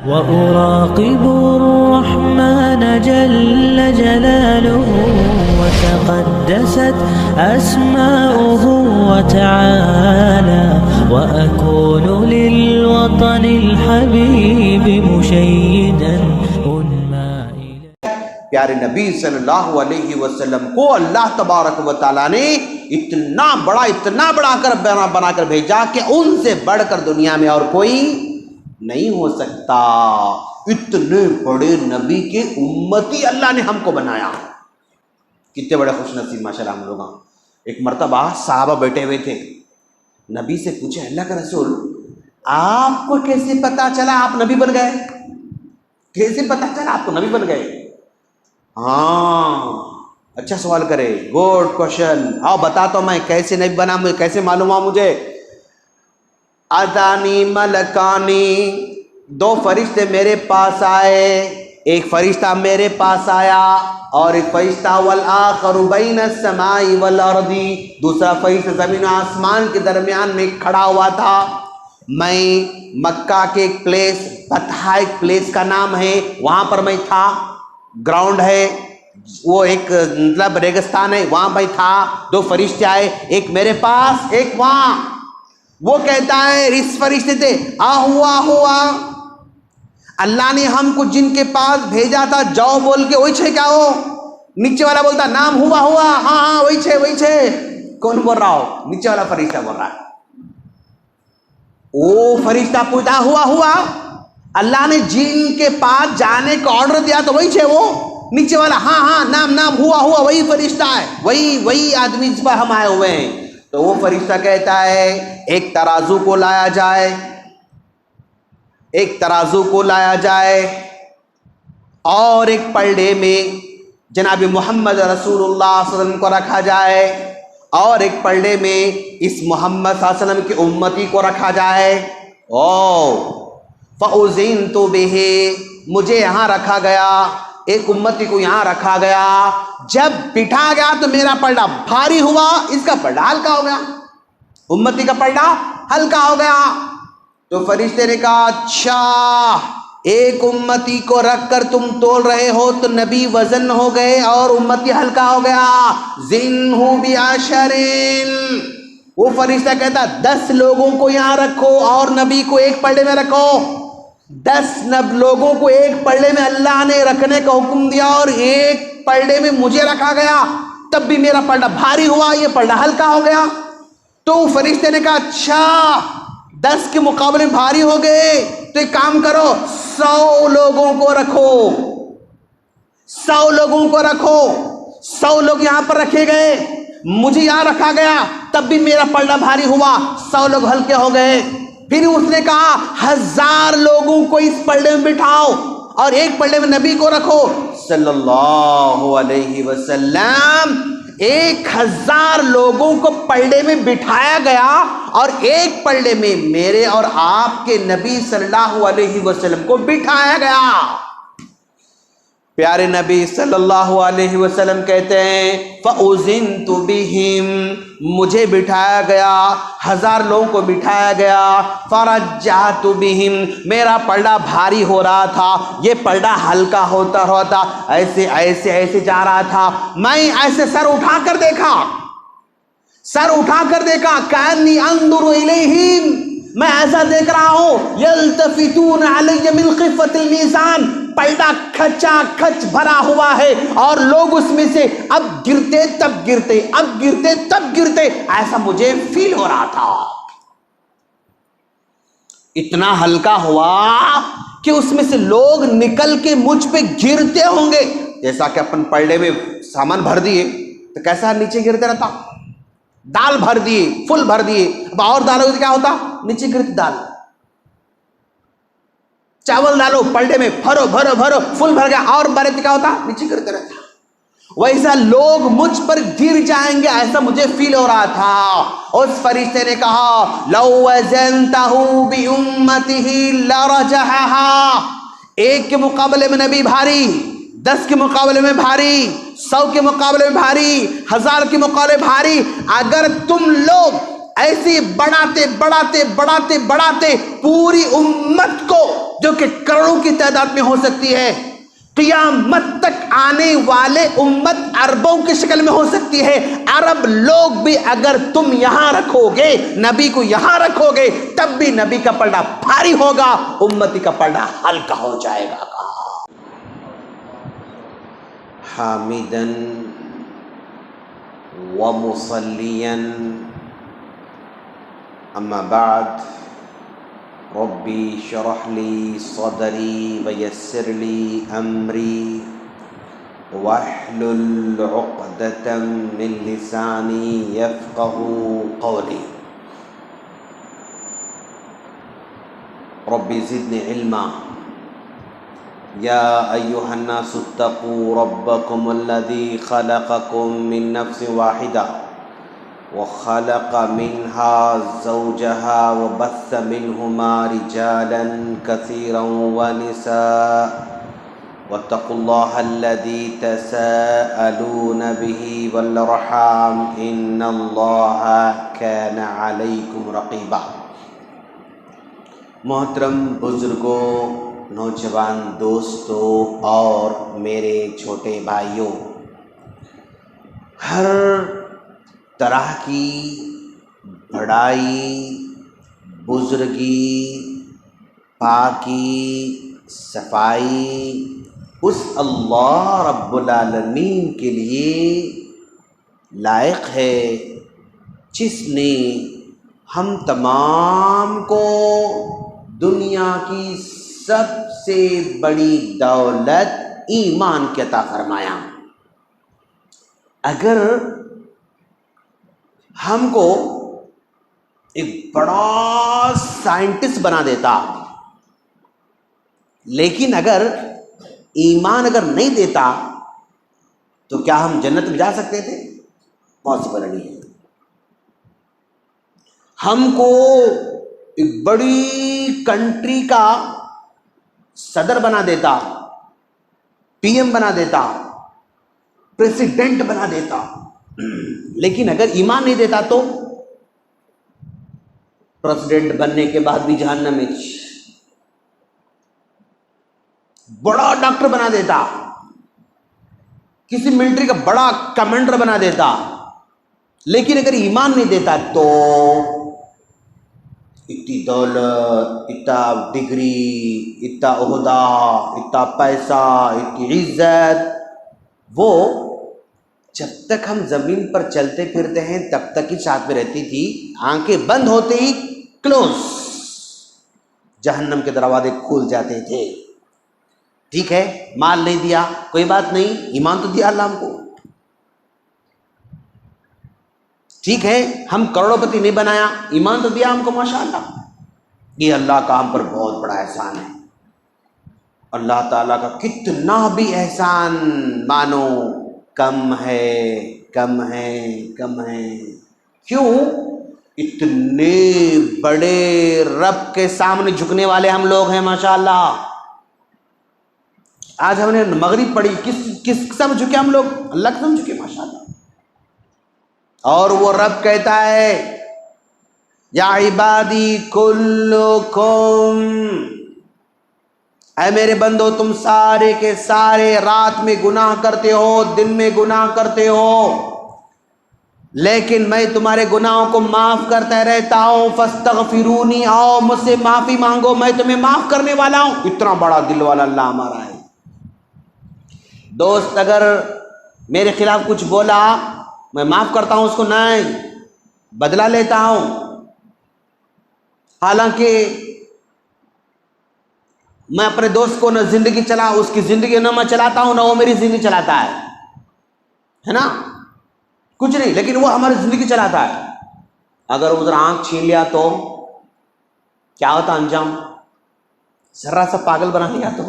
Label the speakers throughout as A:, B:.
A: وأراقب الرحمن جل جلاله وتقدست أسماؤه وتعالى وأكون للوطن الحبيب مشيدا أنمى
B: پیارے نبی صلی اللہ علیہ وسلم کو اللہ تبارک و تعالیٰ نے اتنا بڑا بنا کر بھیجا کہ ان سے بڑھ کر دنیا میں اور کوئی نہیں ہو سکتا. اتنے بڑے نبی کے امتی اللہ نے ہم کو بنایا. کتنے بڑے خوش نصیب ماشاءاللہ ہم لوگ. ایک مرتبہ صحابہ بیٹھے ہوئے تھے, نبی سے پوچھے اللہ کا رسول آپ کو کیسے پتا چلا آپ نبی بن گئے؟ کیسے پتا چلا آپ کو نبی بن گئے؟ ہاں اچھا سوال کرے, گڈ کوشچن. آؤ بتاتا ہوں میں کیسے نبی بنا, مجھے کیسے معلوم ہوا مجھے. اتانی ملکانی, دو فرشتے میرے پاس آئے. ایک فرشتہ میرے پاس آیا اور ایک فرشتہ والآخر بین السماء والارض, دوسرا فرشتہ زمین و آسمان کے درمیان میں کھڑا ہوا تھا. میں مکہ کے ایک پلیس, بطحا ایک پلیس کا نام ہے, وہاں پر میں تھا. گراؤنڈ ہے, وہ ایک مطلب ریگستان ہے, وہاں میں تھا. دو فرشتے آئے, ایک میرے پاس ایک وہاں. وہ کہتا ہے اس فرشتے سے ہوا اللہ نے ہم کو جن کے پاس بھیجا تھا جاؤ بول کے, وہی چھے کیا ہو؟ نیچے والا بولتا نام ہوا ہاں وہی چھے. کون بول رہا ہو؟ نیچے والا فرشتہ بول رہا ہے. وہ فرشتہ پوچھتا ہوا اللہ نے جن کے پاس جانے کا آرڈر دیا تو وہی چھے. وہ نیچے والا ہاں نام ہوا وہی فرشتہ ہے, وہی آدمی جس پر ہم آئے ہوئے ہیں. تو وہ فرشتہ کہتا ہے ایک ترازو کو لایا جائے اور ایک پلڑے میں جناب محمد رسول اللہ صلی اللہ علیہ وسلم کو رکھا جائے اور ایک پلڑے میں اس محمد صلی اللہ علیہ وسلم کی امتی کو رکھا جائے. فَأُذِنْتُ بِهِ, مجھے یہاں رکھا گیا, ایک امتی کو یہاں رکھا گیا. جب بٹھا گیا تو میرا پلڑا بھاری ہوا, اس کا پلڑا ہلکا ہو گیا, امتی کا پلڑا ہلکا ہو گیا. تو فرشتے نے کہا اچھا ایک امتی کو رکھ کر تم تول رہے ہو تو نبی وزن ہو گئے اور امتی ہلکا ہو گیا. زِنْهُ بِعَشَرٍ, وہ فرشتہ کہتا 10 لوگوں کو یہاں رکھو اور نبی کو ایک پلڑے میں رکھو. 10 لوگوں کو ایک پلڑے میں اللہ نے رکھنے کا حکم دیا اور ایک پلڑے میں مجھے رکھا گیا, تب بھی میرا پلڑا بھاری ہوا, یہ پلڑا ہلکا ہو گیا. تو فرشتے نے کہا اچھا 10 کے مقابلے میں بھاری ہو گئے تو ایک کام کرو 100 لوگوں کو رکھو. 100 لوگ یہاں پر رکھے گئے, مجھے یہاں رکھا گیا, تب بھی میرا پلڑا بھاری ہوا, 100 لوگ ہلکے ہو گئے. پھر اس نے کہا 1000 لوگوں کو اس پلڑے میں بٹھاؤ اور ایک پلڑے میں نبی کو رکھو صلی اللہ علیہ وسلم. 1000 لوگوں کو پلڑے میں بٹھایا گیا اور ایک پلڑے میں میرے اور آپ کے نبی صلی اللہ علیہ وسلم کو بٹھایا گیا. پیارے نبی صلی اللہ علیہ وسلم کہتے ہیں فَأُذِنْتُ بِهِمْ, مجھے بٹھایا گیا, 1000 لوگوں کو بٹھایا گیا. فَرَجَّعْتُ بِهِمْ, میرا پلڑا بھاری ہو رہا تھا, یہ پلڑا ہلکا ہوتا ایسے جا رہا تھا. میں ایسے سر اٹھا کر دیکھا کَأَنِّي أَنظُرُ إِلَيْهِمْ, میں ایسا دیکھ رہا ہوں يَلْتَفِتُونَ عَلَيَّ مِنْ خِفَّةِ الْمِيزَانِ, پلڑا کھچا کھچ بھرا ہوا ہے اور لوگ اس میں سے اب گرتے تب گرتے, ایسا مجھے فیل ہو رہا تھا. اتنا ہلکا ہوا کہ اس میں سے لوگ نکل کے مجھ پہ گرتے ہوں گے. جیسا کہ اپن پلڑے میں سامان بھر دیے تو کیسا نیچے گرتے رہتا, دال بھر دیے, فل بھر دیے, اب اور دالوں سے کیا ہوتا, نیچے گرتی دال. چاول ڈالو پلڑے میں, بھرو فل بھر گیا, اور بھرے تو کیا ہوتا, نیچے گرتے رہتا. ویسا لوگ مجھ پر گر جائیں گے, ایسا مجھے فیل ہو رہا تھا. اس فرشتے نے کہا لو وزنتہ بامتہ لرجحہا, ایک کے مقابلے میں نبی بھاری, 10 کے مقابلے میں بھاری, 100 کے مقابلے میں بھاری, 1000 کے مقابلے بھاری. اگر تم لوگ ایسی بڑھاتے بڑھاتے بڑھاتے بڑھاتے پوری امت کو، جو کہ کروڑوں کی تعداد میں ہو سکتی ہے، قیامت تک آنے والے امت عربوں کی شکل میں ہو سکتی ہے۔ عرب لوگ بھی اگر تم یہاں رکھو گے، نبی کو یہاں رکھو گے، تب بھی نبی کا پلڑا بھاری ہوگا، امتی کا پلڑا ہلکا ہو جائے گا۔ حامدن ومصلیا اما بعد ربی شرح لی صدری ویسر لی امری واحلل عقدۃ من لسانی یفقهوا قولی ربی زدنی علما یا ایھا الناس اتقوا ربکم الذی خلقکم من نفس واحدہ وخلق منها زوجها وبث منهما رجالا كثيرا ونساء واتقوا الله الذي تساءلون به والارحام ان الله كان عليكم رقيبا۔ محترم بزرگوں، نوجوان دوستوں اور میرے چھوٹے بھائیوں، ہر طرح کی بڑائی، بزرگی، پاکی، صفائی اس اللہ رب العالمین کے لیے لائق ہے، جس نے ہم تمام کو دنیا کی سب سے بڑی دولت ایمان کی عطا فرمایا۔ اگر ہم کو ایک بڑا سائنٹسٹ بنا دیتا، لیکن اگر ایمان اگر نہیں دیتا تو کیا ہم جنت میں جا سکتے تھے؟ پاسبل نہیں ہے۔ ہم کو ایک بڑی کنٹری کا صدر بنا دیتا، پی ایم بنا دیتا، پریزیڈنٹ بنا دیتا، لیکن اگر ایمان نہیں دیتا تو پریزیڈنٹ بننے کے بعد بھی جہنم میں، بڑا ڈاکٹر بنا دیتا، کسی ملٹری کا بڑا کمانڈر بنا دیتا، لیکن اگر ایمان نہیں دیتا تو اتنی دولت، اتنا ڈگری، اتنا عہدہ، اتنا پیسہ، اتنی عزت، وہ جب تک ہم زمین پر چلتے پھرتے ہیں تب تک ہی ساتھ میں رہتی تھی، آنکھیں بند ہوتے ہی کلوز، جہنم کے دروازے کھول جاتے تھے۔ ٹھیک ہے، مال نہیں دیا کوئی بات نہیں، ایمان تو دیا اللہ ہم کو۔ ٹھیک ہے، ہم کروڑوں پتی نہیں بنایا، ایمان تو دیا ہم کو ماشاءاللہ۔ یہ اللہ کا ہم پر بہت بڑا احسان ہے۔ اللہ تعالیٰ کا کتنا بھی احسان مانو کم ہے، کم ہے، کم ہے۔ کیوں؟ اتنے بڑے رب کے سامنے جھکنے والے ہم لوگ ہیں ماشاءاللہ۔ آج ہم نے مغرب پڑھی، کس سب جھکے ہم لوگ؟ اللہ کے سامنے جھکے ماشاءاللہ۔ اور وہ رب کہتا ہے یا عبادی کلکم، اے میرے بندو تم سارے کے سارے رات میں گناہ کرتے ہو، دن میں گناہ کرتے ہو، لیکن میں تمہارے گناہوں کو معاف کرتا رہتا ہوں، فاستغفرونی، آؤ مجھ سے معافی مانگو، میں تمہیں معاف کرنے والا ہوں۔ اتنا بڑا دل والا اللہ ہمارا ہے۔ دوست اگر میرے خلاف کچھ بولا میں معاف کرتا ہوں اس کو، نہیں، بدلہ لیتا ہوں۔ حالانکہ میں اپنے دوست کو نہ زندگی چلا، اس کی زندگی نہ میں چلاتا ہوں، نہ وہ میری زندگی چلاتا ہے نا، کچھ نہیں، لیکن وہ ہماری زندگی چلاتا ہے۔ اگر ادھر آنکھ چھین لیا تو کیا ہوتا انجام؟ ذرا سا پاگل بنا لیا تو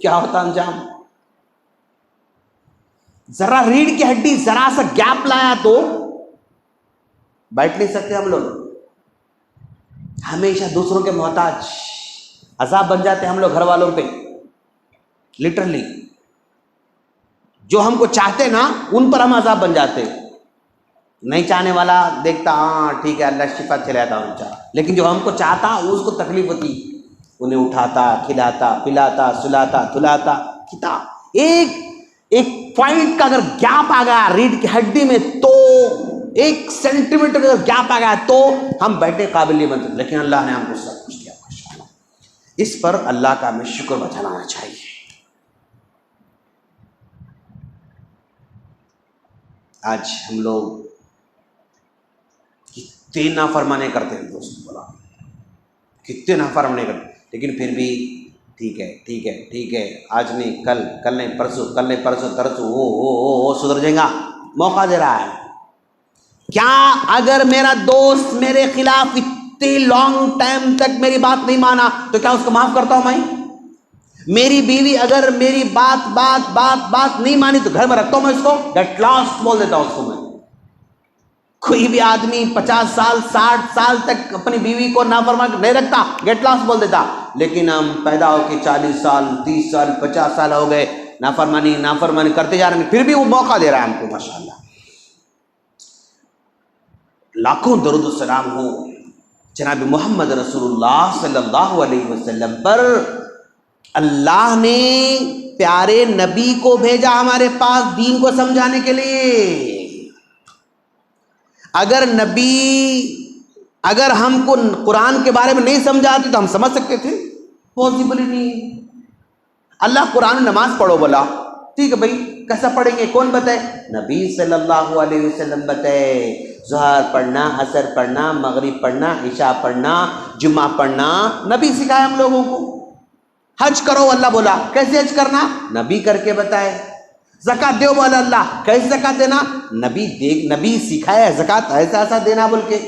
B: کیا ہوتا انجام؟ ذرا ریڑھ کی ہڈی ذرا سا گیپ لایا تو بیٹھ نہیں سکتے ہم لوگ، ہمیشہ دوسروں کے محتاج، عذاب بن جاتے ہم لوگ گھر والوں پہ، لٹرلی۔ جو ہم کو چاہتے نا ان پر ہم عذاب بن جاتے، نہیں چاہنے والا دیکھتا ہاں ٹھیک ہے اللہ شفا چلاتا ہوں چاہ، لیکن جو ہم کو چاہتا اس کو تکلیف ہوتی، انہیں اٹھاتا کھلاتا پلاتا سلاتا دھلاتا کھتا، ایک پوائنٹ کا اگر گیپ آ گیا ریڑھ کی ہڈی میں تو 1 سینٹی میٹر کا اگر گیپ آ گیا تو ہم بیٹھے قابل نہیں بنتے، لیکن اللہ نے ہم کو سب کچھ دیا ماشاءاللہ۔ اس پر اللہ کا ہمیں شکر بجانا چاہیے۔ آج ہم لوگ کتنے نافرمانی کرتے ہیں دوست، بولا کتنے نافرمانی کرتے، لیکن پھر بھی ٹھیک ہے آج نہیں کل نہیں پرسوں ترسوں سدھر جائے گا، موقع دے رہا ہے۔ کیا اگر میرا دوست میرے خلاف اتنے لانگ ٹائم تک میری بات نہیں مانا تو کیا اس کو معاف کرتا ہوں میں؟ میری بیوی اگر میری بات نہیں مانی تو گھر میں رکھتا ہوں میں اس کو، گیٹ لاسٹ بول دیتا ہوں اس کو میں۔ کوئی بھی آدمی 50 سال 60 سال تک اپنی بیوی کو نافرمان نہیں رکھتا، گیٹ لاس بول دیتا، لیکن ہم پیدا ہو کے 40 سال 30 سال 50 سال ہو گئے نافرمانی کرتے جا رہے ہیں، پھر بھی وہ موقع دے رہا ہے ہم کو ماشاءاللہ۔ لاکھوں درود و سلام ہو جناب محمد رسول اللہ صلی اللہ علیہ وسلم پر۔ اللہ نے پیارے نبی کو بھیجا ہمارے پاس دین کو سمجھانے کے لیے۔ اگر ہم کو قرآن کے بارے میں نہیں سمجھاتے تو ہم سمجھ سکتے تھے؟ پاسبل ہی نہیں۔ اللہ قرآن نماز پڑھو بولا، ٹھیک ہے بھائی کیسا پڑھیں گے کون بتائے؟ نبی صلی اللہ علیہ وسلم بتائے، ظہر پڑھنا، عصر پڑھنا، مغرب پڑھنا، عشاء پڑھنا، جمعہ پڑھنا، نبی سکھائے ہم لوگوں کو۔ حج کرو اللہ بولا، کیسے حج کرنا؟ نبی کر کے بتائے۔ زکات دیو بولا اللہ، کیسے زکات دینا؟ نبی سکھائے زکات ایسا دینا بول کے۔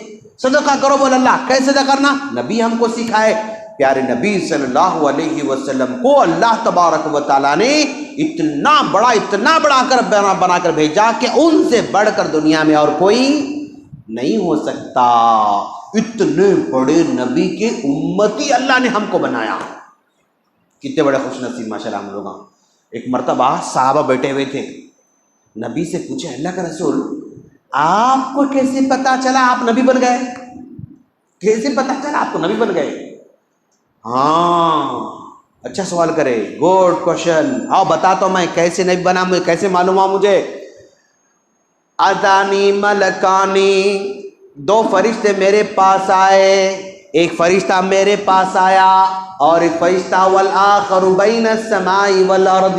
B: صدقہ کرو بولا اللہ، کیسے ادا کرنا؟ نبی ہم کو سکھائے۔ پیارے نبی صلی اللہ علیہ وسلم کو اللہ تبارک و تعالیٰ نے اتنا بڑا کر بنا کر بھیجا کہ ان سے بڑھ کر دنیا میں اور کوئی نہیں ہو سکتا۔ اتنے بڑے نبی کے امتی اللہ نے ہم کو بنایا، کتنے بڑے خوش نصیب ماشاءاللہ ہم لوگ۔ ایک مرتبہ صحابہ بیٹھے ہوئے تھے، نبی سے پوچھے اللہ کا رسول آپ کو کیسے پتا چلا آپ نبی بن گئے؟ کیسے پتا چلا آپ کو نبی بن گئے؟ ہاں اچھا سوال کرے، گڈ کوشچن، آؤ بتاتا ہوں میں کیسے نبی بنا، مجھے کیسے معلوم ہوا مجھے۔ اتانی ملکانی، 2 فرشتے میرے پاس آئے، ایک فرشتہ میرے پاس آیا اور ایک فرشتہ والآخر بین السماء والارض،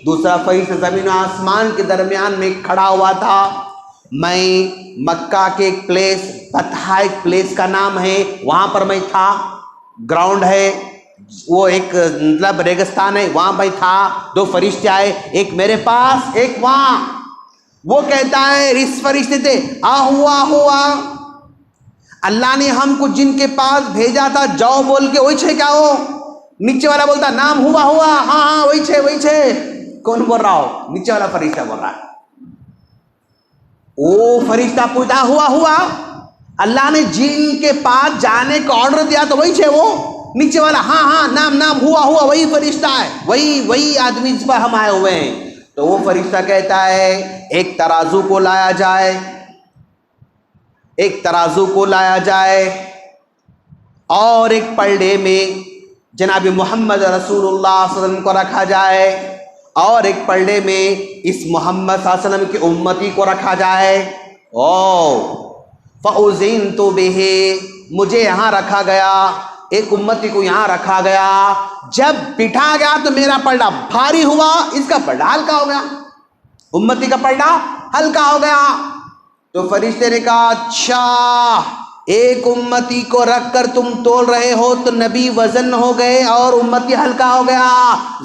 B: دوسرا فرشتہ زمین و آسمان کے درمیان میں کھڑا ہوا تھا۔ میں مکہ کے ایک پلیس، بطحا ایک پلیس کا نام ہے، وہاں پر میں تھا، گراؤنڈ ہے وہ ایک مطلب ریگستان ہے، وہاں میں تھا۔ 2 فرشتے آئے، ایک میرے پاس ایک وہاں۔ وہ کہتا ہے اس فرشتے تھے ہوا اللہ نے ہم کو جن کے پاس بھیجا تھا جاؤ بول کے، وہی چھے کیا ہو؟ نیچے والا بولتا نام ہوا ہاں وہی چھے۔ کون بول رہا ہو؟ نیچے والا فرشتہ بول رہا ہے۔ وہ فرشتہ پوچھتا ہوا اللہ نے جن کے پاس جانے کا آرڈر دیا تو وہی چھے وہ؟ نیچے والا ہاں نام ہوا وہی فرشتہ ہے، وہی آدمی جس پر ہم آئے ہوئے ہیں۔ تو وہ فرشتہ کہتا ہے ایک ترازو کو لایا جائے اور ایک پلڑے میں جناب محمد رسول اللہ صلی اللہ علیہ وسلم کو رکھا جائے اور ایک پلڑے میں اس محمد صلی اللہ علیہ وسلم کی امتی کو رکھا جائے۔ فَأُذِنْتُ بِهِ، مجھے یہاں رکھا گیا، ایک امتی کو یہاں رکھا گیا۔ جب بٹھا گیا تو میرا پلڑا بھاری ہوا، اس کا پلڑا ہلکا ہو گیا، امتی کا پلڑا ہلکا ہو گیا۔ تو فرشتے نے کہا اچھا ایک امتی کو رکھ کر تم تول رہے ہو تو نبی وزن ہو گئے اور امتی ہلکا ہو گیا۔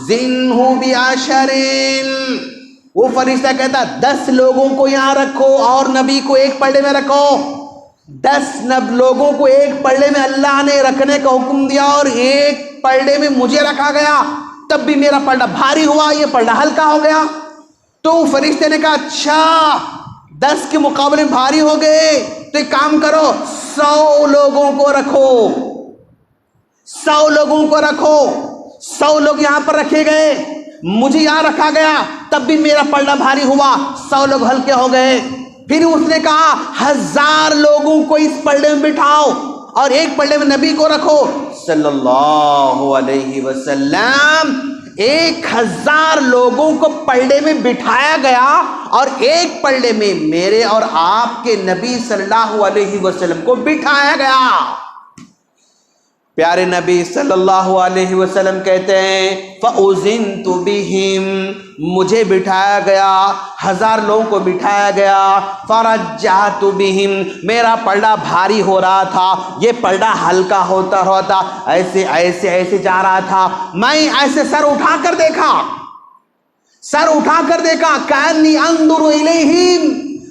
B: زنہ بعشرین، وہ فرشتہ کہتا 10 لوگوں کو یہاں رکھو اور نبی کو ایک پلڑے میں رکھو۔ 10 لوگوں کو ایک پلڑے میں اللہ نے رکھنے کا حکم دیا اور ایک پلڑے میں مجھے رکھا گیا، تب بھی میرا پلڑا بھاری ہوا، یہ پلڑا ہلکا ہو گیا۔ تو فرشتے نے کہا اچھا 10 کے مقابلے میں بھاری ہو گئے تو ایک کام کرو 100 لوگوں کو رکھو، 100 لوگوں کو رکھو۔ 100 لوگ یہاں پر رکھے گئے، مجھے یہاں رکھا گیا، تب بھی میرا پلڑا بھاری ہوا، 100 لوگ ہلکے ہو گئے۔ پھر اس نے کہا 1000 لوگوں کو اس پلڑے میں بٹھاؤ اور ایک پلڑے میں نبی کو رکھو صلی اللہ علیہ وسلم. 1000 لوگوں کو پلڑے میں بٹھایا گیا اور ایک پلڑے میں میرے اور آپ کے نبی صلی اللہ علیہ وسلم کو بٹھایا گیا. پیارے نبی صلی اللہ علیہ وسلم کہتے ہیں فَأُذِنْتُ بِهِمْ، مجھے بٹھایا گیا، 1000 لوگوں کو بٹھایا گیا. فَرَجَّعْتُ بِهِمْ، میرا پلڑا بھاری ہو رہا تھا، یہ پلڑا ہلکا ہوتا ہوتا ایسے ایسے ایسے جا رہا تھا. میں ایسے سر اٹھا کر دیکھا کأنی انظر الیہم،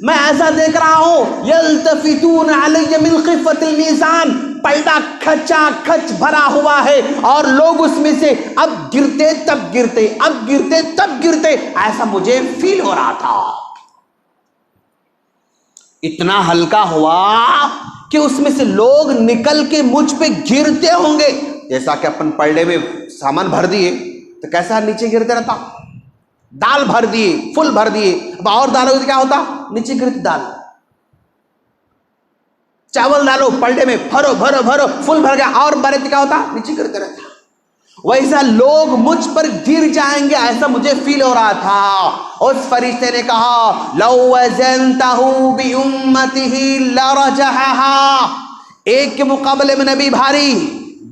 B: میں ایسا دیکھ رہا ہوں یلتفتون علی من خفۃ المیزان، پلڑا کھچا کھچ بھرا ہوا ہے اور لوگ اس میں سے اب گرتے تب گرتے، اب گرتے تب گرتے، ایسا مجھے فیل ہو رہا تھا. اتنا ہلکا ہوا کہ اس میں سے لوگ نکل کے مجھ پہ گرتے ہوں گے. جیسا کہ اپن پلڑے میں سامان بھر دیے تو کیسا نیچے گرتے رہتا، دال بھر دیے، فل بھر دیے، اب اور ڈالو تو کیا ہوتا، نیچے گرتی دال. چاول ڈالو پلڑے میں، بھرو بھرو بھرو، فل بھر گیا، اور بھرے تو کیا ہوتا، نیچے گرتے رہتا. ویسا لوگ مجھ پر گر جائیں گے ایسا مجھے فیل ہو رہا تھا. اس فرشتے نے کہا لو وزنتہ بامتہ لرجحها، ایک کے مقابلے میں نبی بھاری،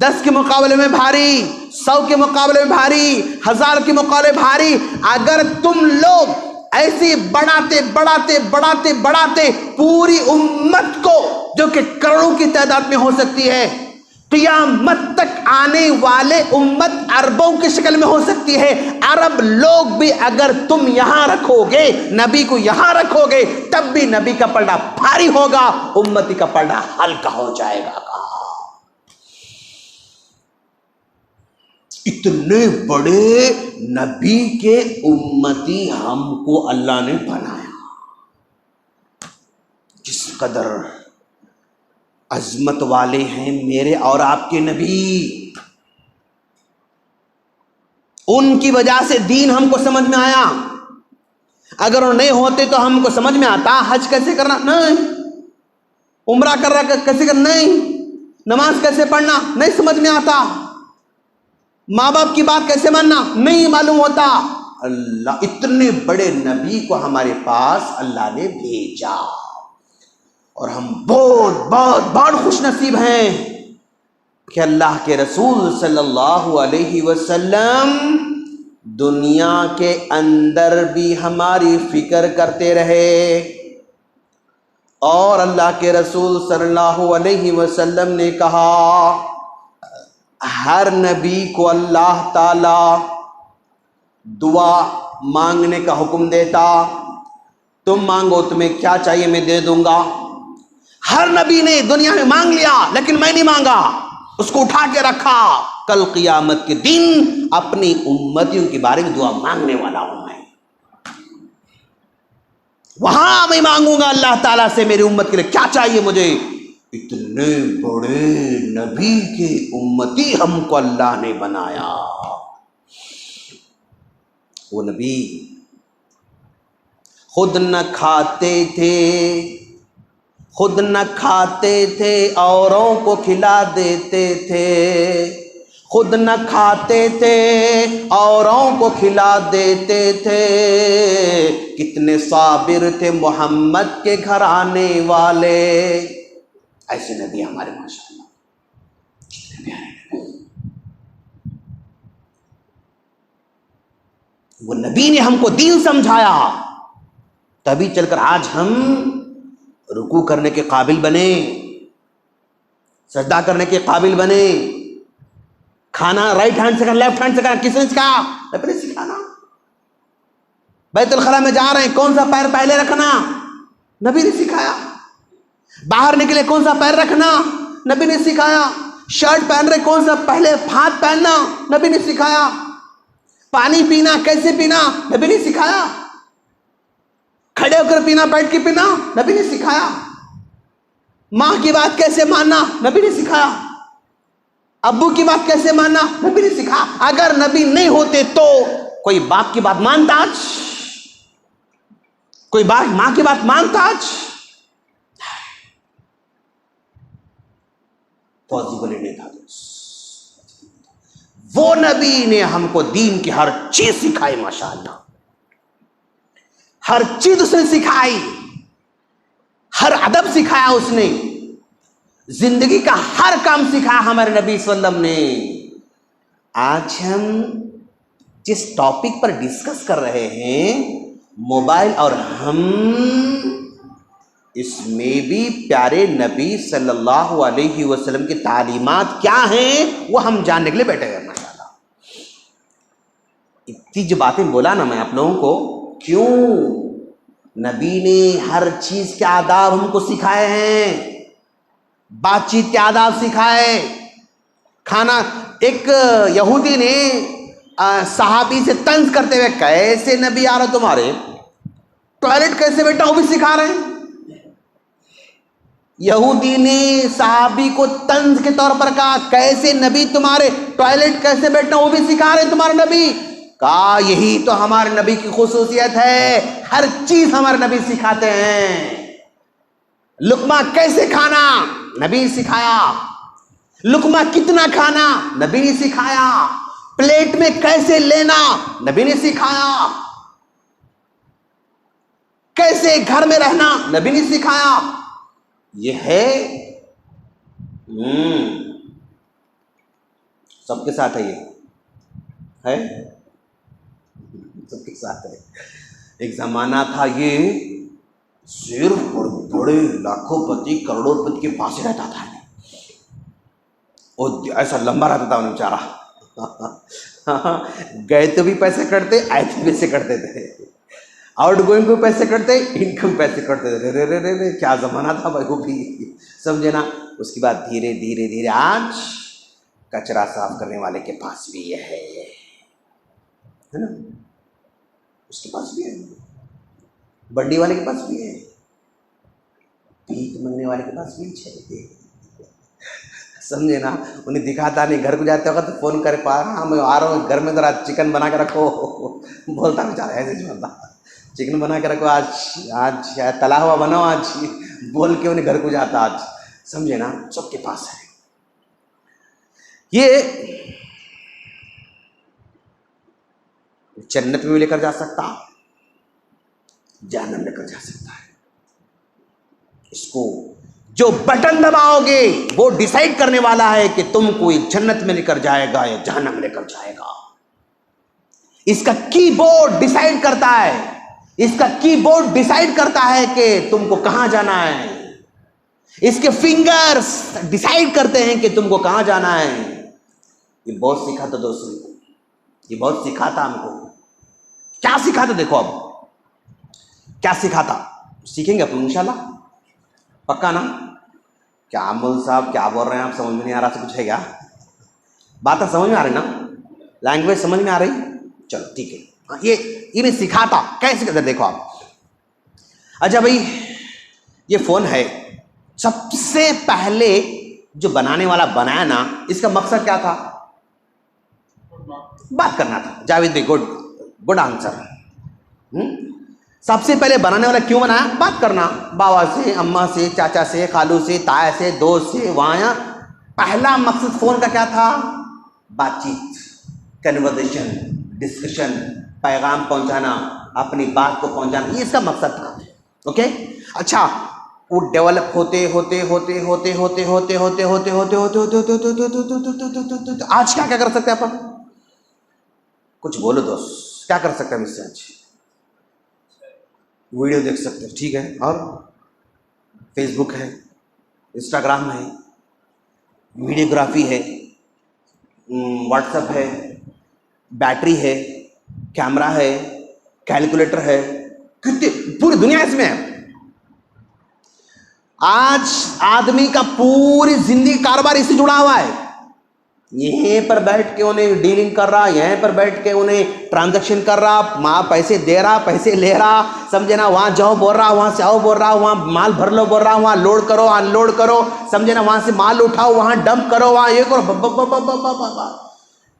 B: 10 کے مقابلے میں بھاری، 100 کے مقابلے میں بھاری، 1000 کے مقابلے میں بھاری. اگر تم لوگ ایسے بڑھاتے بڑھاتے بڑھاتے بڑھاتے پوری امت کو جو کہ کروڑوں کی تعداد میں ہو سکتی ہے، قیامت تک آنے والے امت اربوں کی شکل میں ہو سکتی ہے، عرب لوگ بھی اگر تم یہاں رکھو گے، نبی کو یہاں رکھو گے، تب بھی نبی کا پلڑا بھاری ہوگا، امتی کا پلڑا ہلکا ہو جائے گا. اتنے بڑے نبی کے امتی ہم کو اللہ نے بنایا. کس قدر عظمت والے ہیں میرے اور آپ کے نبی. ان کی وجہ سے دین ہم کو سمجھ میں آیا. اگر وہ نہیں ہوتے تو ہم کو سمجھ میں آتا حج کیسے کرنا نہیں، عمرہ کر رہا کیسے کرنا نہیں، نماز کیسے پڑھنا نہیں سمجھ میں آتا، ماں باپ کی بات کیسے ماننا نہیں معلوم ہوتا. اللہ اتنے بڑے نبی کو ہمارے پاس اللہ نے بھیجا اور ہم بہت بہت بہت خوش نصیب ہیں کہ اللہ کے رسول صلی اللہ علیہ وسلم دنیا کے اندر بھی ہماری فکر کرتے رہے. اور اللہ کے رسول صلی اللہ علیہ وسلم نے کہا ہر نبی کو اللہ تعالی دعا مانگنے کا حکم دیتا، تم مانگو تمہیں کیا چاہیے میں دے دوں گا. ہر نبی نے دنیا میں مانگ لیا لیکن میں نہیں مانگا، اس کو اٹھا کے رکھا. کل قیامت کے دن اپنی امتیوں کے بارے میں دعا مانگنے والا ہوں میں، وہاں میں مانگوں گا اللہ تعالیٰ سے میری امت کے لیے کیا چاہیے مجھے. اتنے بڑے نبی کے امتی ہم کو اللہ نے بنایا. وہ نبی خود نہ کھاتے تھے، خود نہ کھاتے تھے اوروں کو کھلا دیتے تھے، خود نہ کھاتے تھے اوروں کو کھلا دیتے تھے. کتنے صابر تھے محمد کے گھر آنے والے. ایسے نبی ہمارے ماشاءاللہ کتنے پیارے نبی. وہ نبی نے ہم کو دین سمجھایا، تبھی چل کر آج ہم رکوع کرنے کے قابل بنے، سجدہ کرنے کے قابل بنے، کھانا رائٹ ہینڈ سے کرنا لیفٹ ہینڈ سے کرنا کس نے سکھایا؟ نبی نے سکھانا. بیت الخلاء میں جا رہے ہیں کون سا پیر پہلے رکھنا؟ نبی نے سکھایا. باہر نکلے کون سا پیر رکھنا؟ نبی نے سکھایا. شرٹ پہن رہے کون سا پہلے ہاتھ پہننا؟ نبی نے سکھایا. پانی پینا کیسے پینا؟ نبی نے سکھایا. کھڑے ہو کر پینا بیٹھ کے پینا؟ نبی نے سکھایا. ماں کی بات کیسے ماننا؟ نبی نے سکھایا. ابو کی بات کیسے ماننا؟ نبی نے سکھایا. اگر نبی نہیں ہوتے تو کوئی باپ کی بات مانتا؟ کوئی ماں کی بات مانتا آج؟ پاسبل نہیں تھا. وہ نبی نے ہم کو دین کی ہر چیز سکھائی. ماشاءاللہ ہر چیز اس نے سکھائی, ہر ادب سکھایا اس نے, زندگی کا ہر کام سکھایا ہمارے نبی صلی اللہ علیہ وسلم نے. آج ہم جس ٹاپک پر ڈسکس کر رہے ہیں موبائل, اور ہم اس میں بھی پیارے نبی صلی اللہ علیہ وسلم کی تعلیمات کیا ہیں وہ ہم جاننے کے لیے بیٹھے ہیں. ماشاءاللہ اتنی جو باتیں بولا نا میں آپ لوگوں کو, کیوں؟ نبی نے ہر چیز کے آداب ہم کو سکھائے ہیں, بات چیت کے آداب سکھائے. کھانا, ایک یہودی نے صحابی سے طنز کرتے ہوئے, کیسے نبی آ رہا تمہارے, ٹوائلٹ کیسے بیٹھا وہ بھی سکھا رہے ہیں. یہودی نے صحابی کو طنز کے طور پر کہا, کیسے نبی تمہارے, ٹوائلٹ کیسے بیٹھنا وہ بھی سکھا رہے ہیں تمہارے نبی. کہا یہی تو ہمارے نبی کی خصوصیت ہے, ہر چیز ہمارے نبی سکھاتے ہیں. لقمہ کیسے کھانا نبی نے سکھایا, لقمہ کتنا کھانا نبی نے سکھایا, پلیٹ میں کیسے لینا نبی نے سکھایا, کیسے گھر میں رہنا نبی نے سکھایا. یہ ہے سب کے ساتھ ہے, یہ ہے سب کے ساتھ ہے. ایک زمانہ تھا یہ صرف بڑے لاکھوں پتی کروڑوں پتی کے پاس رہتا تھا, اور ایسا لمبا رہتا تھا انہیں بیچارہ. گئے تو بھی پیسے کٹتے, آئے تو پیسے کٹتے تھے, آؤٹ گوئنگ کو پیسے کٹتے, انکم پیسے کٹتے تھے. رے رے رے رے کیا زمانہ تھا بھائی, وہ بھی سمجھے نا. اس کے بعد دھیرے دھیرے دھیرے آج کچرا صاف کرنے والے کے پاس بھی یہ ہے نا, اس کے پاس بھی ہے, بنڈی والے کے پاس بھی ہے, بھیک مانگنے والے کے پاس بھی ہے. سمجھے نا. انہیں دکھاتا نہیں, گھر کو جاتے وقت تو فون کر پا رہا, میں آ رہا ہوں گھر میں ذرا چکن بنا کے رکھو, بولتا بیچارہ ایسے جو بولتا, چکن بنا کے رکھو آج شاید تلا ہوا بناؤ آج, بول کے انہیں گھر کو جاتا آج. سمجھے نا, سب کے پاس ہے. یہ جنت میں بھی لے کر جا سکتا, جہنم لے کر جا سکتا ہے. اس کو جو بٹن دباؤ گے وہ ڈیسائیڈ کرنے والا ہے کہ تم کو جنت میں لے کر جائے گا یا جہنم لے کر جائے گا. اس کا کی بورڈ ڈیسائیڈ کرتا ہے, اس کا کی بورڈ ڈیسائیڈ کرتا ہے کہ تم کو کہاں جانا ہے. اس کے فنگرز ڈیسائیڈ کرتے ہیں کہ تم کو کہاں جانا ہے. یہ بہت سکھاتا دوستوں, یہ بہت سکھاتا ہم کو. کیا سکھاتا دیکھو, اب کیا سکھاتا, سیکھیں گے اپنے انشاءاللہ, پکا نا. کیا مول صاحب کیا بول رہے ہیں آپ, سمجھ میں نہیں آ رہا سے کچھ ہے کیا؟ باتیں سمجھ میں آ رہی نا, لینگویج سمجھ میں آ رہی؟ چلو ٹھیک ہے. یہ میں سکھاتا کیسے کرتے دیکھو آپ. اچھا بھائی, یہ فون ہے, سب سے پہلے جو بنانے والا بنایا نا, اس کا مقصد کیا تھا؟ بات کرنا تھا. جاوید بھائی گڈ آنسر. سب سے پہلے بنانے والا کیوں بنایا؟ بات کرنا, بابا سے, اماں سے, چاچا سے, خالو سے, تایا سے, دوست سے, وہاں. پہلا مقصد فون کا کیا تھا؟ بات چیت, کنورزیشن, ڈسکشن, پیغام پہنچانا, اپنی بات کو پہنچانا, یہ اس کا مقصد تھا. اوکے. اچھا, وہ ڈیولپ ہوتے ہوتے ہوتے ہوتے ہوتے ہوتے ہوتے ہوتے ہوتے ہوتے آج کیا کر سکتے ہیں اپن؟ کچھ بولو دوست, کیا کر سکتے ہیں اس سے؟ آج ویڈیو دیکھ سکتے ہیں, ٹھیک ہے, اور فیس بک ہے, انسٹاگرام ہے, ویڈیوگرافی ہے, واٹس ایپ ہے, بیٹری ہے, کیمرہ ہے, کیلکولیٹر ہے, کتنے پوری دنیا اس میں ہے. آج آدمی کا پوری زندگی کاروبار اس سے جڑا ہوا ہے. یہیں پر بیٹھ کے انہیں ڈیلنگ کر رہا, یہیں پر بیٹھ کے انہیں ٹرانزیکشن کر رہا, ماں پیسے دے رہا, پیسے لے رہا, سمجھے نا, وہاں جاؤ بول رہا, وہاں سے آؤ بول رہا, وہاں مال بھر لو بول رہا, وہاں لوڈ کرو ان لوڈ کرو, سمجھے نا, وہاں سے مال اٹھاؤ, وہاں ڈمپ کرو, وہاں یہ کرو.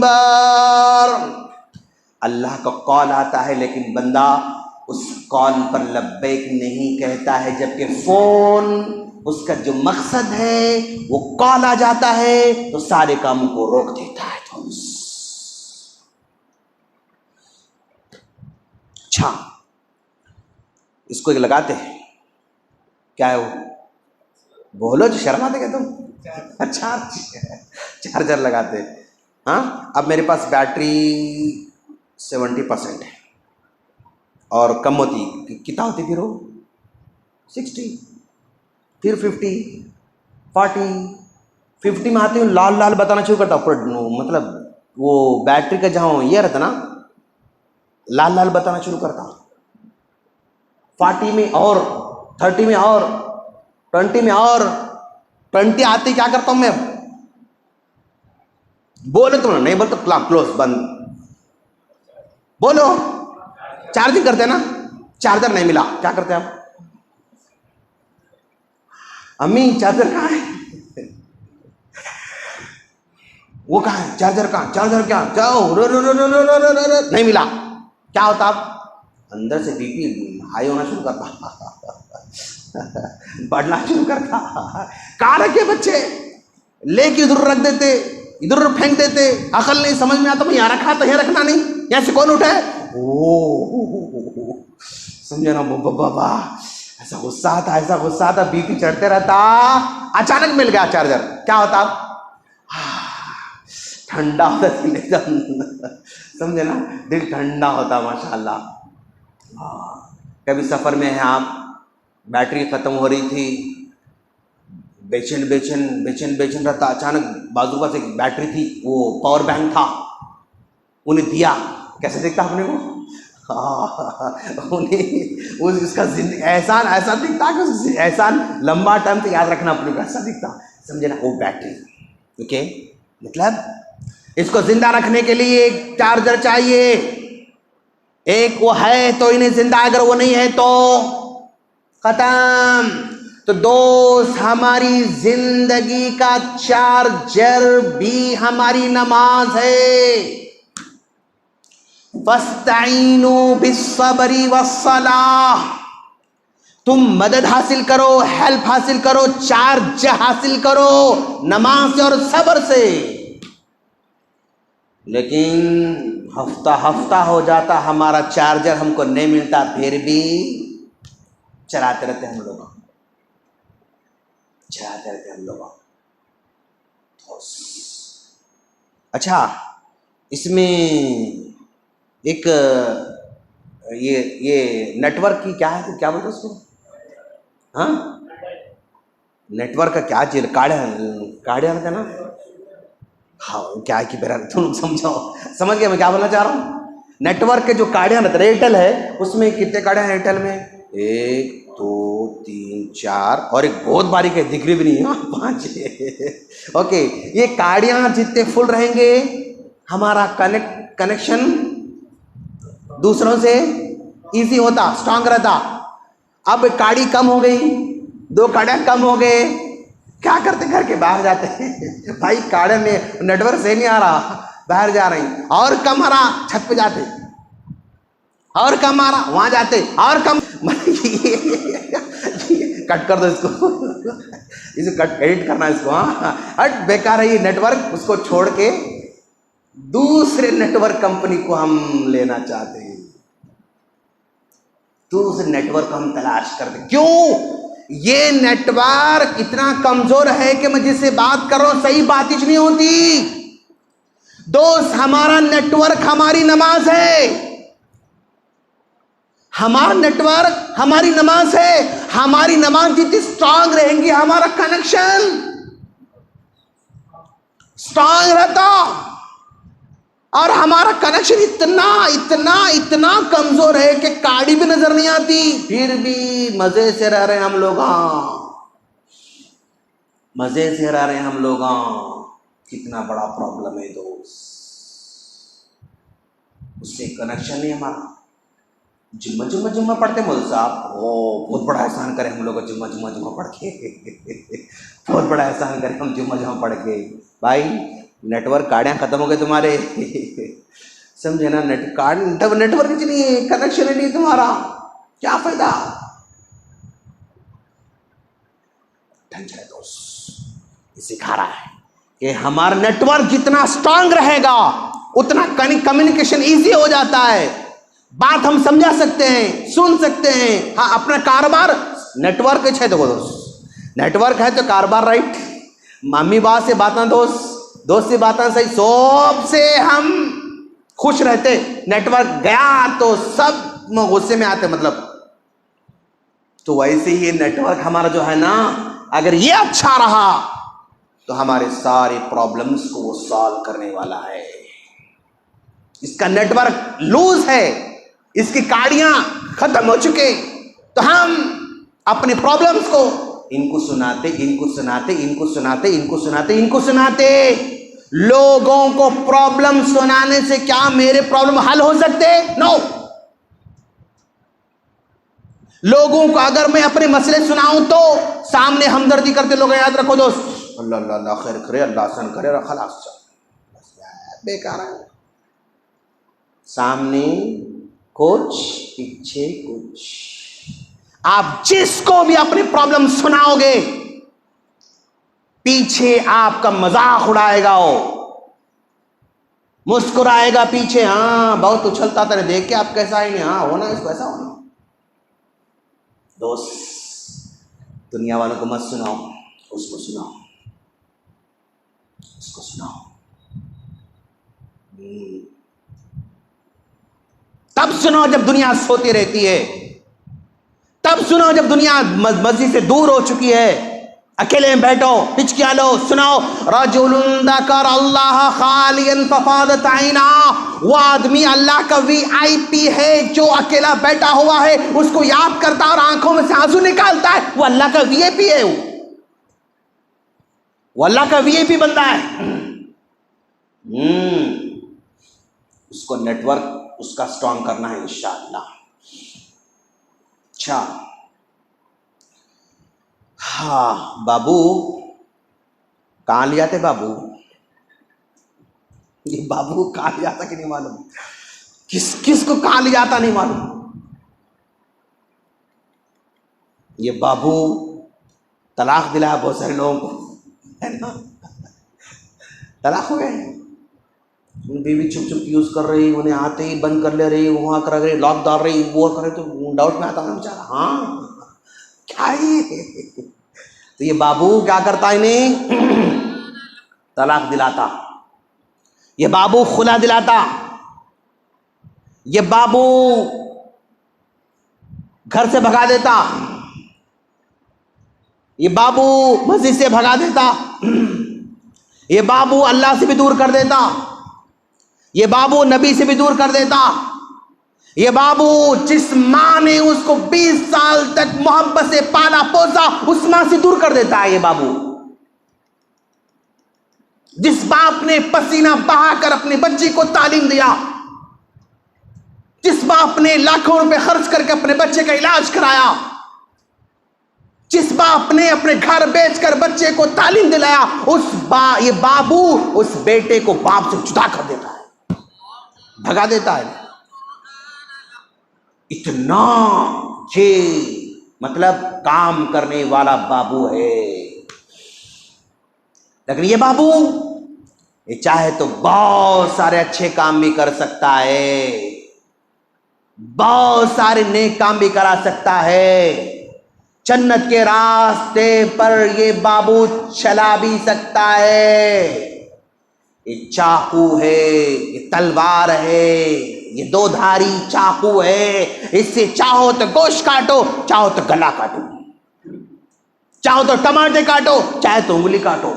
B: منبر. اللہ کا کال آتا ہے لیکن بندہ اس کال پر لبیک نہیں کہتا ہے، جبکہ فون اس کا جو مقصد ہے وہ کال آ جاتا ہے تو سارے کاموں کو روک دیتا ہے. اچھا اس کو ایک لگاتے ہیں، کیا ہے وہ؟ بولو جو شرماتے کہ تم. اچھا چارجر لگاتے. ہاں اب میرے پاس بیٹری 70% ہے اور کم ہوتی کتنا ہوتی پھر وہ 60 پھر 50 40 50 میں آتی ہوں لال لال بتانا شروع کرتا ہوں. مطلب وہ بیٹری کا جہاں یہ رہتا نا لال لال بتانا شروع کرتا. 40 میں اور 30 میں اور 20 میں اور 20 آتی کیا کرتا ہوں میں؟ بولے تم نہیں بولتے کلوز بند. بولو چارجنگ کرتے نا، چارجر نہیں ملا کیا کرتے آپ؟ امی چارجر کہاں ہے؟ وہ کہاں ہے چارجر؟ کہاں چارجر؟ کیا جاؤ نہیں ملا. کیا ہوتا آپ اندر سے بی پی ہائی ہونا شروع کرتا، بڑھنا شروع کرتا. کہاں رکھے بچے لے کے ادھر رکھ دیتے، ادھر پھینک دیتے. عقل نہیں سمجھ میں آتا میں یہاں رکھا تو یہاں رکھنا نہیں، یہاں سے کون اٹھے؟ سمجھے نا بابا ایسا غصہ آتا، ایسا غصہ آتا، بی پی چڑھتے رہتا. اچانک مل گیا چارجر، کیا ہوتا؟ ٹھنڈا ہوتا دل ایک دم، سمجھے نا دل ٹھنڈا ہوتا ماشاء اللہ. کبھی سفر میں ہیں آپ، بیٹری ختم ہو رہی تھی، بے چین رہتا. اچانک بازو کا سے بیٹری تھی، وہ پاور بینک تھا، انہیں دیا. کیسے دیکھتا آپ نے وہ انہیں اس کا احسان ایسا دکھتا کہ احسان لمبا ٹائم تک یاد رکھنا اپنے کو ایسا دکھتا. سمجھے نا وہ بیٹری. اوکے مطلب اس کو زندہ رکھنے کے لیے ایک چارجر چاہیے. ایک وہ ہے تو انہیں زندہ، اگر وہ نہیں ہے تو ختم. تو دوست ہماری زندگی کا چارجر بھی ہماری نماز ہے. فاستعینوا بالصبر والصلاۃ. تم مدد حاصل کرو، ہیلپ حاصل کرو، چارج حاصل کرو نماز سے اور صبر سے. لیکن ہفتہ ہو جاتا ہمارا چارجر ہم کو نہیں ملتا، پھر بھی چلاتے رہتے ہم لوگ. اچھا اس میں ایک یہ نیٹ ورک کی کیا ہے، کیا بولتے اس کو؟ ہاں نیٹ ورک کا کیا چیز کاڑیا رہتا ہے نا. ہاں کیا ہے کہ میرا تم سمجھاؤ، سمجھ گیا میں کیا بولنا چاہ رہا ہوں. نیٹ ورک کے جو کاڑیاں رہتے، ایئرٹیل ہے اس میں کتنے کاڑیاں ہیں ایئرٹیل میں؟ 1 2 3 4 اور ایک بہت باریک ہے دکھ رہی بھی نہیں ہے 5. اوکے یہ کاڑیاں جتنے فل رہیں گے ہمارا کنیکشن دوسروں سے ایزی ہوتا، اسٹرانگ رہتا. اب کاڑی کم ہو گئی، 2 کاڑیاں کم ہو گئے، کیا کرتے؟ گھر کے باہر جاتے ہیں بھائی کاڑے میں نیٹ ورک سے نہیں آ رہا، باہر جا رہی. اور کم آ رہا چھت پہ جاتے، اور کم آ رہا وہاں جاتے، اور کم کٹ کر دو اس کو، اسے کٹ ایڈٹ کرنا اس کو. ہاں ہٹ بیکار ہے یہ نیٹ ورک، اس کو چھوڑ کے دوسرے نیٹ ورک کمپنی کو ہم لینا چاہتے ہیں، دوسرے نیٹ ورک ہم تلاش کرتے. کیوں؟ یہ نیٹ ورک اتنا کمزور ہے کہ میں جس سے بات کر رہا ہوں صحیح بات ہی نہیں ہوتی. دوست ہمارا نیٹ ورک ہماری نماز ہے، ہمارا نیٹ ورک ہماری نماز ہے. ہماری نماز جتنی اسٹرانگ رہیں گی ہمارا کنیکشن اسٹرانگ رہتا. اور ہمارا کنیکشن اتنا کمزور ہے کہ کاڑی بھی نظر نہیں آتی، پھر بھی مزے سے رہ رہے ہیں ہم لوگ. مزے سے رہ رہے ہیں ہم لوگ. کتنا بڑا پرابلم ہے دوست، اس سے کنیکشن نہیں ہمارا. جمعہ پڑھتے مولوی صاحب، بہت بڑا احسان کرے ہم لوگ جمعہ پڑھ کے، بہت بڑا احسان کرے ہم جمعہ پڑھ کے. بھائی نیٹ ورک گاڑیاں ختم ہو گئے تمہارے سمجھے نا, نیٹ ورک نہیں ہے, کنیکشن ہی نہیں تمہارا, کیا فائدہ. دوست سکھا رہا ہے کہ ہمارا نیٹ ورک جتنا اسٹرانگ رہے گا اتنا کمیونیکیشن ایزی ہو جاتا ہے, بات ہم سمجھا سکتے ہیں, سن سکتے ہیں. ہاں اپنا کاروبار نیٹ ورک ہے تو دوست, نیٹ ورک ہے تو کاروبار رائٹ, ممی باپ سے باتیں دوست سے باتیں صحیح, سب سے ہم خوش رہتے. نیٹ ورک گیا تو سب غصے میں آتے مطلب. تو ویسے ہی یہ نیٹ ورک ہمارا جو ہے نا, اگر یہ اچھا رہا تو ہمارے سارے پرابلمز کو وہ سالو کرنے والا ہے. اس کا نیٹ ورک لوز ہے, اس کی کاڑیاں ختم ہو چکے, تو ہم اپنے پرابلمز کو ان کو سناتے. لوگوں کو پرابلم سنانے سے کیا میرے پرابلم حل ہو سکتے؟ نو. لوگوں کو اگر میں اپنے مسئلے سناؤں تو سامنے ہمدردی کرتے لوگ, یاد رکھو دوست, اللہ اللہ اللہ خیر کرے, اللہ آسان کرے, خلاص بیکار ہے. سامنے کچھ پیچھے کچھ. آپ جس کو بھی اپنی پرابلم سناؤ گے پیچھے آپ کا مذاق اڑائے گا, وہ مسکرائے گا پیچھے, ہاں بہت اچھلتا تھا, دیکھ کے آپ کیسا ہی نہیں, ہاں ہونا اس کو ایسا ہونا. دوست دنیا والوں کو مت سناؤ, اس کو سناؤ. تب سنو جب دنیا سوتی رہتی ہے, تب سنو جب دنیا مسجد سے دور ہو چکی ہے, اکیلے میں بیٹھو, ہچکیاں لو, سناؤ. رجل ذکر اللہ خالیا ففاضت عینا, وہ آدمی اللہ کا VIP ہے جو اکیلا بیٹھا ہوا ہے, اس کو یاد کرتا اور آنکھوں میں سے آنسو نکالتا ہے. وہ اللہ کا VIP ہے, وہ اللہ کا VIP بندہ ہے. اس کو نیٹ ورک اس کا اسٹرانگ کرنا ہے انشاءاللہ. اچھا ہاں, بابو کہاں لیا تھے بابو, یہ بابو کہاں لیا تھا کہ نہیں معلوم, کس کو کہاں لیا تھا نہیں معلوم. یہ بابو طلاق دلایا بہت سارے لوگوں کو, ہے نا, طلاق ہو گئے. بیوی چھپ چھپ یوز کر رہی, انہیں آتے ہی بند کر لے رہی, وہاں کر رہی, لاک ڈال رہی, وہ کر رہے, تو ڈاؤٹ میں آتا نا بیچارہ, ہاں کیا ہی. تو یہ بابو کیا کرتا, انہیں طلاق دلاتا, یہ بابو خلا دلاتا, یہ بابو گھر سے بھگا دیتا, یہ بابو مسجد سے بھگا دیتا, یہ بابو اللہ سے بھی دور کر دیتا, یہ بابو نبی سے بھی دور کر دیتا. یہ بابو جس ماں نے اس کو 20 سال تک محبت سے پالا پوسا, اس ماں سے دور کر دیتا ہے. یہ بابو جس باپ نے پسینہ بہا کر اپنے بچی کو تعلیم دیا, جس باپ نے لاکھوں روپے خرچ کر کے اپنے بچے کا علاج کرایا, جس باپ نے اپنے گھر بیچ کر بچے کو تعلیم دلایا, یہ بابو اس بیٹے کو باپ سے جدا کر دیتا ہے, بھگا دیتا ہے. اتنا یہ مطلب کام کرنے والا بابو ہے. لیکن یہ بابو یہ چاہے تو بہت سارے اچھے کام بھی کر سکتا ہے, بہت سارے نیک کام بھی کرا سکتا ہے, جنت کے راستے پر یہ بابو چلا بھی سکتا ہے. یہ چاقو ہے, یہ تلوار ہے, یہ 2 دھاری چاقو ہے, اس سے چاہو تو گوشت کاٹو, چاہو تو گلا کاٹو, چاہو تو ٹماٹر کاٹو, چاہے تو انگلی کاٹو,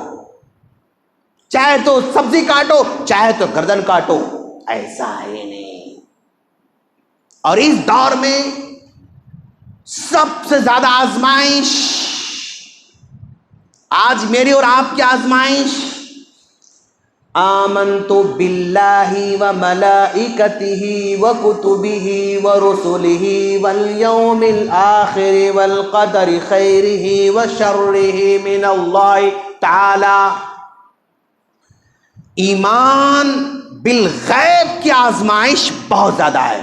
B: چاہے تو سبزی کاٹو, چاہے تو گردن کاٹو. ایسا ہے نہیں. اور اس دور میں سب سے زیادہ آزمائش, آج میری اور آپ کی آزمائش, آمنت باللہ وملائکتہ وکتبہ ورسلہ والیوم الآخر والقدر خیرہ وشرہ من اللہ تعالی. ایمان بالغیب کی آزمائش بہت زیادہ ہے.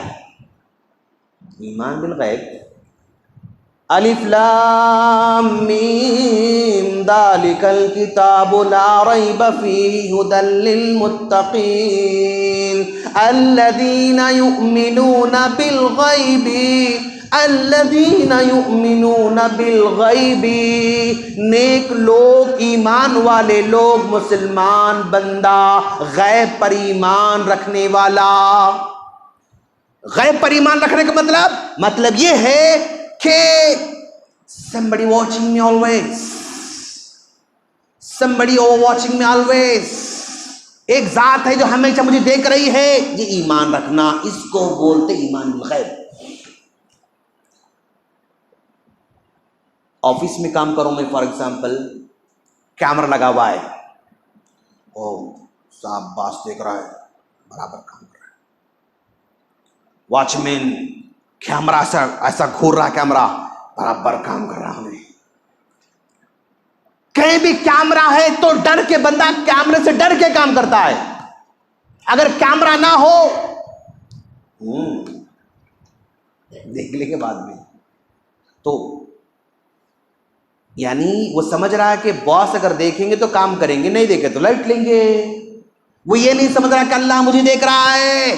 B: ایمان بالغیب. الف لام میم ذالک الکتاب لا ریب فیہ ھدی للمتقین الذین یؤمنون بالغیب الذین یؤمنون بالغیب. نیک لوگ، ایمان والے لوگ، مسلمان بندہ غیب پر ایمان رکھنے والا. غیب پر ایمان رکھنے کا مطلب یہ ہے کہ somebody watching me always, somebody watching me always. ایک ذات ہے جو ہمیشہ مجھے دیکھ رہی ہے. یہ ایمان رکھنا، اس کو بولتے ایمان بالغیب. آفس میں کام کروں میں، فار ایگزامپل کیمرہ لگا ہوا ہے، او صاحب باس دیکھ رہا ہے، برابر کام کر رہا ہے. واچ مین کیمرہ ایسا گھور رہا، کیمرہ برابر کام کر رہا. ہمیں کہیں بھی کیمرہ ہے تو ڈر کے بندہ کیمرے سے ڈر کے کام کرتا ہے. اگر کیمرہ نہ ہو دیکھ لیں گے بعد میں. تو یعنی وہ سمجھ رہا ہے کہ باس اگر دیکھیں گے تو کام کریں گے، نہیں دیکھے تو لائٹ لیں گے. وہ یہ نہیں سمجھ رہا کہ اللہ مجھے دیکھ رہا ہے،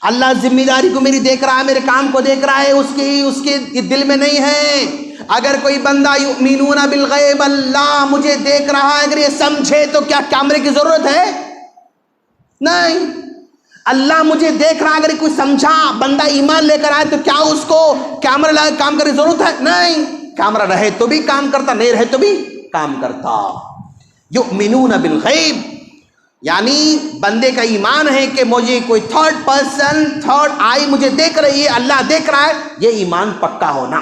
B: اللہ ذمہ داری کو میری دیکھ رہا ہے، میرے کام کو دیکھ رہا ہے. اس کے دل میں نہیں ہے. اگر کوئی بندہ یؤمنون بالغیب، اللہ مجھے دیکھ رہا ہے، اگر یہ سمجھے تو کیا کیمرے کی ضرورت ہے؟ نہیں. اللہ مجھے دیکھ رہا ہے، اگر کوئی سمجھا بندہ ایمان لے کر آئے تو کیا اس کو کیمرہ لگا کام کرنے کی ضرورت ہے؟ نہیں. کیمرہ رہے تو بھی کام کرتا، نہیں رہے تو بھی کام کرتا. یؤمنون بالغیب یعنی بندے کا ایمان ہے کہ مجھے کوئی تھرڈ پرسن، تھرڈ آئی مجھے دیکھ رہی ہے، اللہ دیکھ رہا ہے. یہ ایمان پکا ہونا،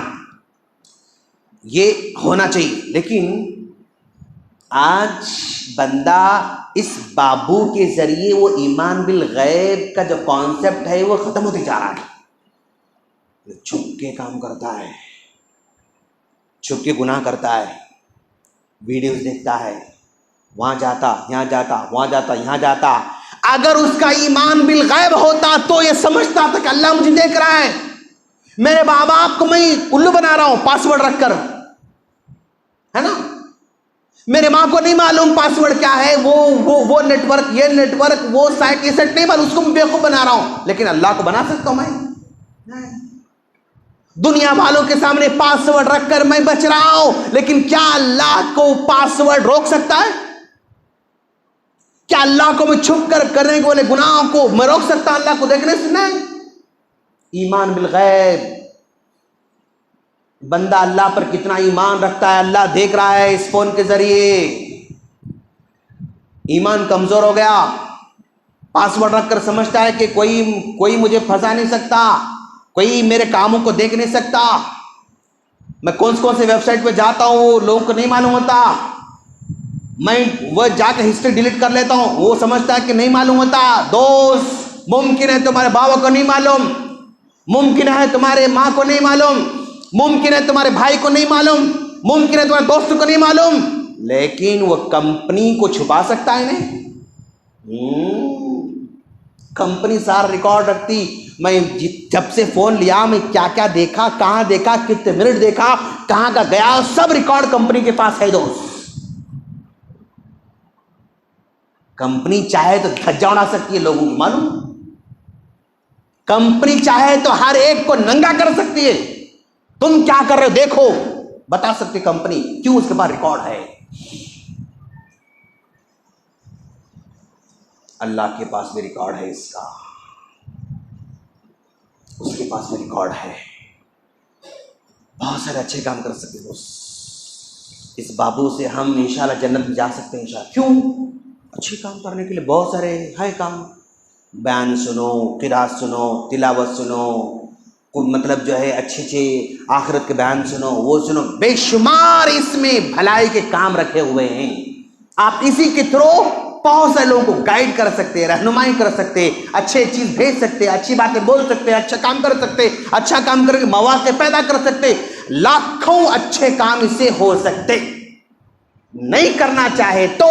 B: یہ ہونا چاہیے. لیکن آج بندہ اس بابو کے ذریعے وہ ایمان بالغیب کا جو کانسیپٹ ہے وہ ختم ہوتے جا رہا ہے. چھپ کے کام کرتا ہے، چھپ کے گناہ کرتا ہے، ویڈیوز دیکھتا ہے، وہاں جاتا، یہاں جاتا، وہاں جاتا، یہاں جاتا. اگر اس کا ایمان بالغیب ہوتا تو یہ سمجھتا تھا کہ اللہ مجھے دیکھ رہا ہے. میرے ماں باپ کو میں الو بنا رہا ہوں پاسورڈ رکھ کر، ہے نا. میرے ماں کو نہیں معلوم پاسورڈ کیا ہے، وہ نیٹ ورک، یہ نیٹ ورک، وہ سائٹ، یہ سائٹ نہیں معلوم، اس کو میں بیوقوف بنا رہا ہوں. لیکن اللہ کو بنا سکتا ہوں میں؟ دنیا والوں کے سامنے پاسورڈ رکھ کر میں بچ رہا ہوں، لیکن کیا اللہ کو پاسورڈ روک سکتا ہے؟ کیا اللہ کو میں چھپ کر کرنے والے گناہوں کو میں روک سکتا ہوں اللہ کو دیکھنے سے؟ نہیں. ایمان بالغیب. بندہ اللہ پر کتنا ایمان رکھتا ہے، اللہ دیکھ رہا ہے اس فون کے ذریعے. ایمان کمزور ہو گیا، پاسورڈ رکھ کر سمجھتا ہے کہ کوئی مجھے پھنسا نہیں سکتا، کوئی میرے کاموں کو دیکھ نہیں سکتا. میں کون سے ویب سائٹ پہ جاتا ہوں وہ لوگوں کو نہیں معلوم ہوتا. میں وہ جا کے ہسٹری ڈیلیٹ کر لیتا ہوں، وہ سمجھتا ہے کہ نہیں معلوم ہوتا. دوست، ممکن ہے تمہارے بابا کو نہیں معلوم، ممکن ہے تمہارے ماں کو نہیں معلوم، ممکن ہے تمہارے بھائی کو نہیں معلوم، ممکن ہے تمہارے دوست کو نہیں معلوم، لیکن وہ کمپنی کو چھپا سکتا ہے نہیں. کمپنی سارا ریکارڈ رکھتی. میں جب سے فون لیا میں کیا کیا دیکھا، کہاں دیکھا، کتنے منٹ دیکھا، کہاں کا گیا، سب ریکارڈ کمپنی کے پاس ہے. دوست، کمپنی چاہے تو دھجا اڑا سکتی ہے لوگوں کی، معلوم. کمپنی چاہے تو ہر ایک کو ننگا کر سکتی ہے. تم کیا کر رہے ہو دیکھو، بتا سکتی کمپنی، کیوں؟ اس کے پاس ریکارڈ ہے. اللہ کے پاس بھی ریکارڈ ہے، اس کا، اس کے پاس بھی ریکارڈ ہے. بہت سارے اچھے کام کر سکتے ہیں. اس بابو سے ہم انشاءاللہ جنت میں جا سکتے ہیں انشاءاللہ. کیوں؟ اچھے کام کرنے کے لیے بہت سارے ہے کام. بیان سنو، قرات سنو، تلاوت سنو، مطلب جو ہے اچھے آخرت کے بیان سنو، وہ سنو. بے شمار اس میں بھلائی کے کام رکھے ہوئے ہیں. آپ اسی کے تھرو بہت سے لوگوں کو گائیڈ کر سکتے، رہنمائی کر سکتے، اچھے چیز بھیج سکتے، اچھی باتیں بول سکتے، اچھا کام کر سکتے، اچھا کام کر کے مواقع پیدا کر سکتے. لاکھوں اچھے کام اس سے ہو سکتے. نہیں کرنا چاہے تو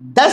B: 10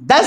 B: 10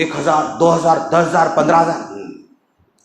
B: 1000 2000 10,000 15,000